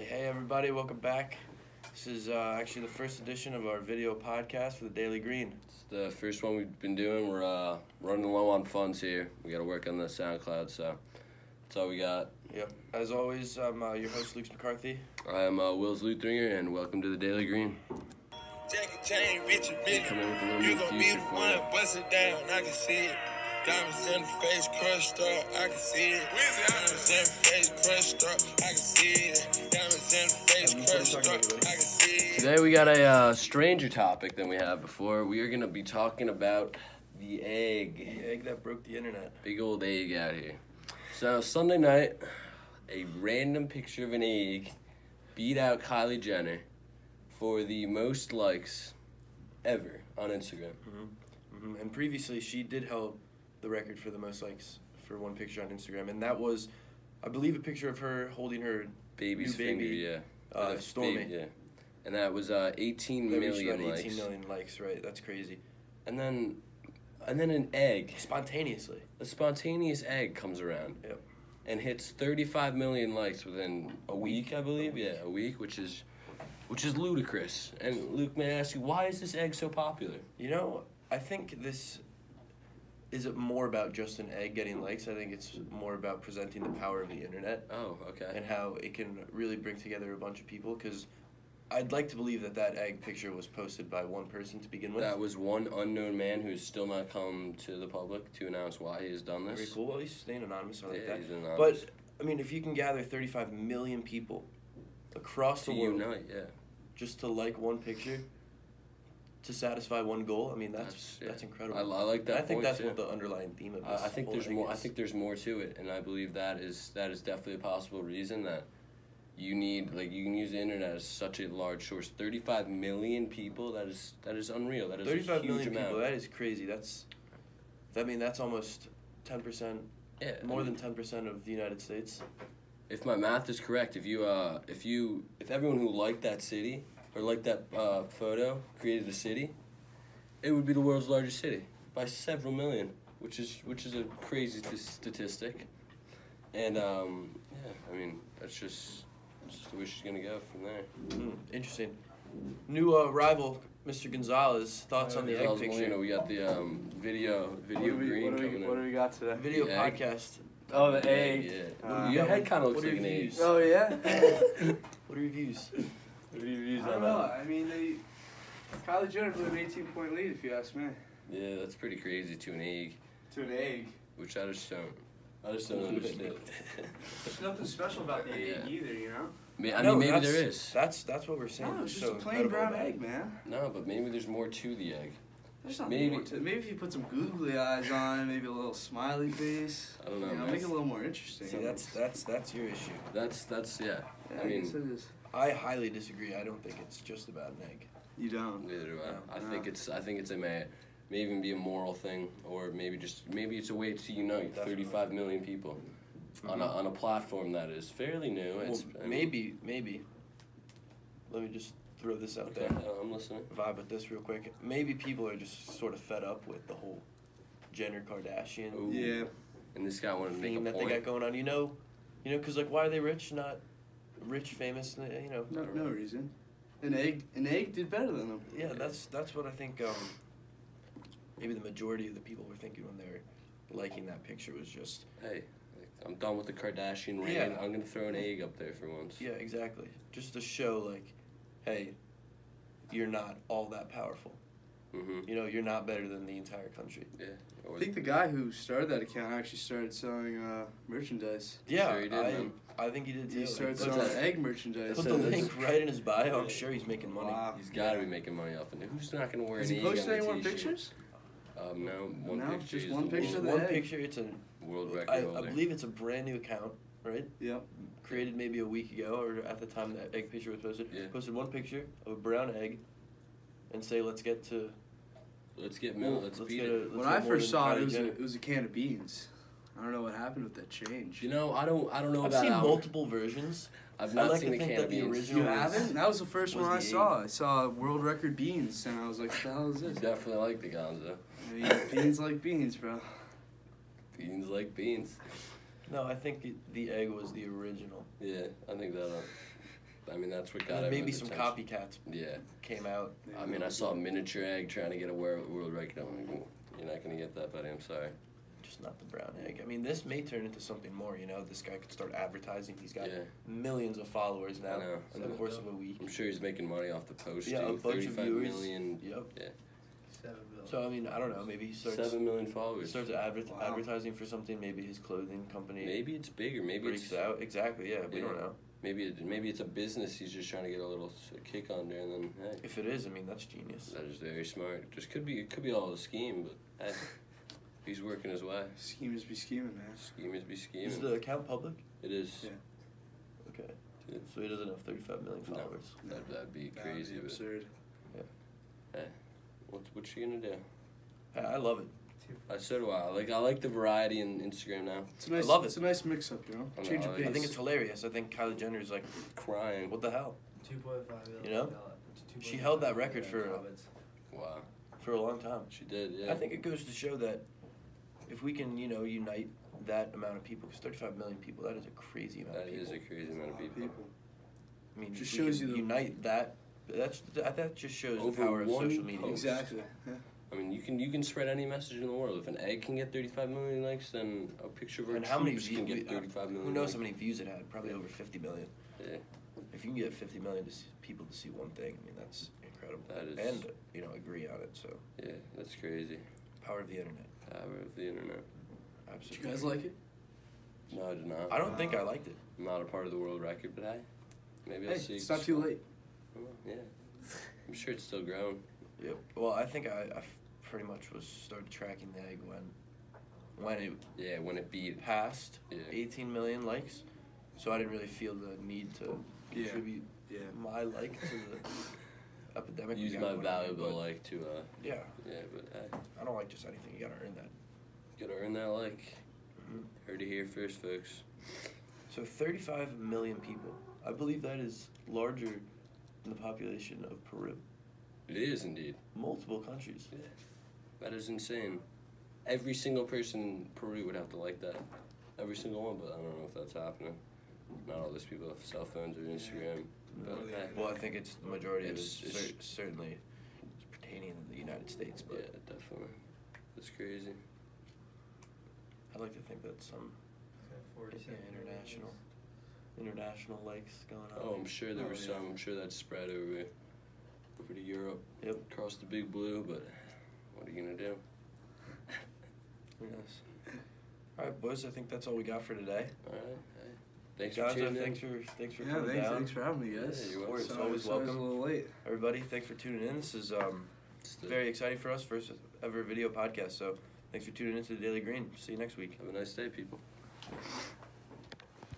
Hey everybody, welcome back. This is actually the first edition of our video podcast for the Daily Green. It's the first one we've been doing. We're running low on funds here. We got to work on the SoundCloud, so that's all we got. Yep. As always, I'm your host, Luke McCarthy. I'm Wills Luthringer, and welcome to the Daily Green. Jackie Chain, Richard Billy. Coming with a little You new gon' be future the for one, you. bust it down, I can see it. Diamonds in the face, crushed up, I can see it. Diamonds in the face, crushed up, I can see it. Diamonds in the face, crushed up, I can see it. Today we got a stranger topic than we have before. We are going to be talking about the egg. The egg that broke the internet. Big old egg out here. So Sunday night, a random picture of an egg beat out Kylie Jenner for the most likes ever on Instagram. And previously, she did hold the record for the most likes for one picture on Instagram, and that was, I believe, a picture of her holding her Baby's new finger, baby, yeah. With a Stormy. baby, yeah. And that was 18 that reached million about likes. 18 million likes, right? That's crazy. And then an egg, Spontaneously. a spontaneous egg comes around. Yep. And hits 35 million likes within a week, I believe. Yeah, a week, which is ludicrous. And Luke, may I ask you, why is this egg so popular? You know, I think this isn't more about just an egg getting likes. I think it's more about presenting the power of the internet Oh, okay. and how it can really bring together a bunch of people. Because I'd like to believe that egg picture was posted by one person to begin with. That was one unknown man who's still not come to the public to announce why he has done this. Very cool. Well, he's staying anonymous. I like Yeah, that. he's anonymous. But I mean, if you can gather 35 million people across To the world unite, yeah. just to like one picture to satisfy one goal, I mean That's that's incredible. I like that And I think point, that's too. what the underlying theme of this I think whole there's egg more. I is. think there's more to it, and I believe that is definitely a possible reason that you need, like, you can use the internet as such a large source. 35 million people. That is unreal. That is a 35 huge million amount. people. That is crazy. That's almost 10%, Yeah, more I mean, than 10% of the United States. if my math is correct, if everyone who liked that city or liked that photo created a city, it would be the world's largest city by several million, which is a crazy statistic. And yeah, I mean that's just the way she's gonna go from there. Interesting. New rival, Mr. Gonzalez. Thoughts on the egg Gonzalez picture? Molina, we got the video green coming in. What do we got today? Video The egg. podcast. Oh, the egg. Yeah. Your head kind of looks what are like an your egg. views? Oh yeah. What are your views? I don't know. I mean, Kylie Jenner blew an 18-point lead, if you ask me. Yeah, that's pretty crazy to an egg, To an egg. which I just don't understand. There's nothing special about the egg Yeah. either, you know. I No, mean, maybe that's- there is. That's what we're saying. No, it's It's just so a plain incredible brown about egg, it. man. No, but maybe there's more to the egg. There's not Maybe- more to it. Maybe if you put some googly eyes on it, maybe a little smiley face. I don't know, You know, man. make it a little more interesting. See, that's your issue. That's yeah. Yeah, I mean, guess it is. I highly disagree. I don't think it's just about an egg. You don't. neither do I. No. I No. think it may even be a moral thing, or maybe it's a way to unite Definitely. 35 million people on a platform that is fairly new. Well, maybe. Let me just throw this out Okay, there. I'm listening. Vibe with this real quick. Maybe people are just sort of fed up with the whole Jenner Kardashian Ooh. Yeah. And this guy wanted to make theme a that point. they got going on. You know, because like, why are they rich? Not rich, famous. You know. No reason. An egg did better than them. Yeah, that's what I think. Maybe the majority of the people were thinking when they were liking that picture was just. Hey, I'm done with the Kardashian reign. Yeah. I'm gonna throw an egg up there for once. Yeah, exactly. Just to show like, hey, you're not all that powerful. Mhm. You know, you're not better than the entire country. Yeah. I think the guy who started that account actually started selling merchandise. Yeah, Sure he did, man. I think he did too. He started Put selling the- egg merchandise. Put the link right in his bio. I'm sure he's making money. Wow. He's got to be making money off of it. Who's not gonna wear Has an he egg posted on any a more t-shirt? pictures? No, one No, picture. just is one the picture It's of world- the one egg. picture. It's a. world record I holder. believe it's a brand new account, right? Yep. Created maybe a week ago or at the time that egg picture was posted. Yeah. Posted one picture of a brown egg, and say let's get to. Let's get milk. Let's beat get it. let's When get I more first than saw it, Kylie it Jenner. was a can of beans. I don't know what happened with that change. You know, I don't know I've about seen how- multiple versions. I've I not like seen to the think can that of the beans. original You was- haven't? That was the first was one I the saw. I saw world record beans, and I was like, "What the hell is You this?" definitely like the Gonzo. I mean, beans like beans, bro. Beans like beans. No, I think the egg was the original. Yeah, I think that. I mean, that's what And got then maybe everyone's some attention. copycats Yeah. came out. I mean, I saw a miniature egg trying to get a world record. I'm like, you're not going to get that, buddy. I'm sorry. Just not the brown egg. I mean, this may turn into something more. You know, this guy could start advertising. He's got Yeah. millions of followers now I know. in the course of a week. I'm sure he's making money off the posting. Yeah, a bunch of 35 viewers. million. Yep. Yeah. 7 million. So I mean, I don't know. Maybe he starts 7 million followers. Wow. advertising for something. Maybe his clothing company Maybe it's bigger. Maybe breaks it's out. Exactly. Yeah, we Yeah. don't know. maybe it's a business he's just trying to get a little kick on there, and then hey, If it is, I mean, that's genius. that is very smart. Just could be all a scheme, but hey, he's working his way. Schemers be scheming, man. Schemers be scheming. Is the account public? It is. Yeah. Okay. Yeah. So he doesn't have 35 million No. followers. That'd be That crazy. would be But absurd. hey, what's she gonna do? I love it. So do I. I like the variety in Instagram now. It's a nice, love it. It's a nice mix-up, you know? I know, Change I of like pace. I think it's hilarious. I think Kylie Jenner's like, Crying. what the hell? 2.5 million. You know? She held that record for- Wow. For a long time. She did. Yeah. I think it goes to show that if we can, you know, unite that amount of people, because 35 million people, that is a crazy amount that of people. is a crazy amount of people. I mean, Just if we shows can you the- unite that. That just shows Over the power of one social media. post. Exactly. Yeah. I mean, you can spread any message in the world. If an egg can get 35 million likes, then a picture of our And how many troops can views? get 35 million. Who knows likes. how many views it had? Probably over 50 million. Yeah. If you can get 50 million people to see one thing, I mean, that's incredible. That is- And, you know, agree on it. So, Yeah, that's crazy. power of the internet. Power of the internet. Did Absolutely. you guys like it? No, I did not. I don't think I liked it. I'm not a part of the world record, but hey, maybe Hey, I'll see. it's not too late. Well, yeah. I'm sure it's still growing. Yep. Well, I think I pretty much started tracking the egg when it Yeah, when it beat. passed Yeah. 18 million likes. So I didn't really feel the need to Yeah. contribute Yeah. my like to the epidemic. we Use got my going on, valuable but like to Yeah, yeah, but hey, I don't like just anything. You gotta earn that. gotta earn that like. Mhm. Heard it here first, folks. So 35 million people. I believe that is larger than the population of Peru. It is indeed. Multiple countries. Yeah. That is insane. Every single person in Peru would have to like that. Every single one, but I don't know if that's happening. Not all these people have cell phones or Instagram. But hey, Well, I think it's the majority of it is It's- certainly pertaining in the United States, but yeah, definitely. That's crazy. I'd like to think that some international likes going on. Oh, I'm sure there Oh, were yeah. some. I'm sure that spread over to Europe. Yep. Across the big blue, but what are you gonna do? Who knows? All right, boys. I think that's all we got for today. All right. Hey. Thanks Guys, for tuning in. thanks for Yeah, coming thanks, down. thanks for having me, guys. Yeah, you're Of course, welcome. always Sorry I was welcome. a little late. Everybody, thanks for tuning in. This is It's the- very exciting for us, first ever video podcast. So thanks for tuning in to the Daily Green. See you next week. Have a nice day, people.